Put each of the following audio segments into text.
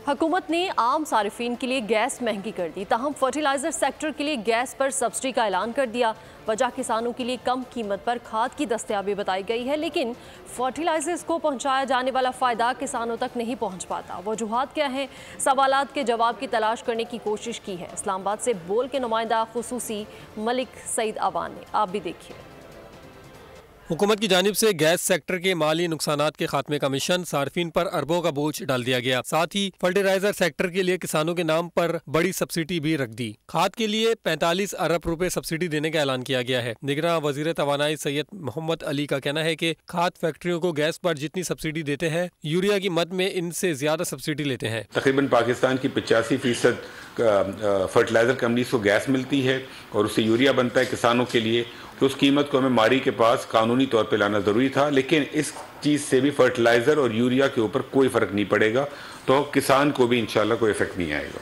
हुकूमत ने आम सारिफीन के लिए गैस महंगी कर दी, ताहम फर्टिलाइजर सेक्टर के लिए गैस पर सब्सिडी का ऐलान कर दिया। वजह किसानों के लिए कम कीमत पर खाद की दस्तयाबी बताई गई है, लेकिन फर्टिलाइजर्स को पहुंचाया जाने वाला फ़ायदा किसानों तक नहीं पहुंच पाता। वजूहात क्या हैं, सवालात के जवाब की तलाश करने की कोशिश की है इस्लामाबाद से बोल के नुमाइंदा खुसूसी मलिक सईद अवान ने। आप भी देखिए। हुकूमत की जानिब से गैस सेक्टर के माली नुकसानात के खात्मे का मिशन सार्फिन पर अरबों का बोझ डाल दिया गया। साथ ही फर्टिलाइजर सेक्टर के लिए किसानों के नाम पर बड़ी सब्सिडी भी रख दी। खाद के लिए 45 अरब रुपए सब्सिडी देने का ऐलान किया गया है। निगरां वजीर तवानाई सैयद मोहम्मद अली का कहना है कि खाद फैक्ट्रियों को गैस पर जितनी सब्सिडी देते हैं, यूरिया की मद में इनसे ज्यादा सब्सिडी लेते हैं। तकरीबन पाकिस्तान की 85% फर्टिलाइजर कंपनीज को गैस मिलती है और उससे यूरिया बनता है किसानों के लिए। तो उस कीमत को हमें मारी के पास कानूनी तौर पे लाना ज़रूरी था, लेकिन इस चीज़ से भी फर्टिलाइज़र और यूरिया के ऊपर कोई फ़र्क नहीं पड़ेगा, तो किसान को भी इंशाल्लाह कोई इफेक्ट नहीं आएगा।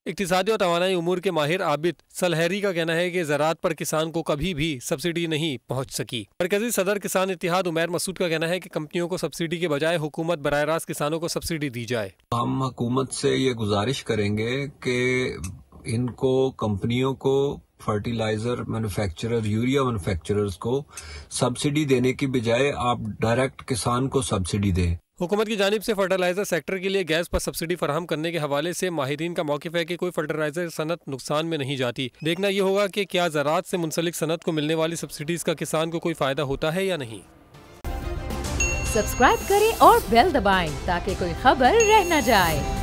इक्तिसादी और तवानाई उमूर के माहिर आबिद सलहरी का कहना है कि ज़राअत पर किसान को कभी भी सब्सिडी नहीं पहुंच सकी। मरकजी सदर किसान इत्तेहाद उमैर मसूद का कहना है कि कंपनियों को सब्सिडी के बजाय हुकूमत बराह रास्त किसानों को सब्सिडी दी जाए। हम हुकूमत से ये गुजारिश करेंगे कि इनको कंपनियों को फर्टिलाइजर मैन्युफैक्चरर यूरिया मैन्युफैक्चरर्स को सब्सिडी देने की बजाय आप डायरेक्ट किसान को सब्सिडी दें। हुकूमत की जानिब से फर्टिलाइजर सेक्टर के लिए गैस पर सब्सिडी फराहम करने के हवाले से माहिरीन का मौक़िफ़ है कि कोई फर्टिलाइजर सनत नुकसान में नहीं जाती। देखना ये होगा कि क्या ज़राअत से मुंसलिक सनत को मिलने वाली सब्सिडीज का किसान को कोई फ़ायदा होता है या नहीं। सब्सक्राइब करें और बेल दबाएं ताकि कोई खबर रह न जाए।